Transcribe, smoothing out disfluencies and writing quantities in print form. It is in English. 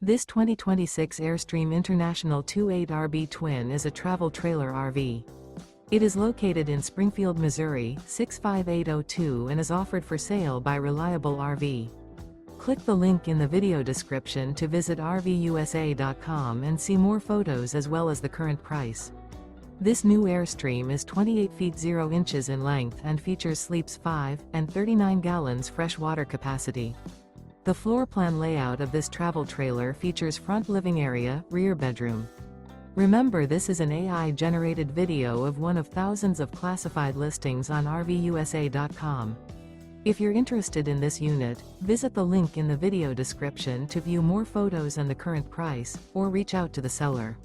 This 2026 Airstream International 28RB Twin is a travel trailer RV. It is located in Springfield, Missouri, 65802 and is offered for sale by Reliable RV. Click the link in the video description to visit RVUSA.com and see more photos as well as the current price. This new Airstream is 28 feet 0 inches in length and features sleeps 5 and 39 gallons fresh water capacity. The floor plan layout of this travel trailer features front living area, rear bedroom. Remember, this is an AI-generated video of one of thousands of classified listings on RVUSA.com. If you're interested in this unit, visit the link in the video description to view more photos and the current price, or reach out to the seller.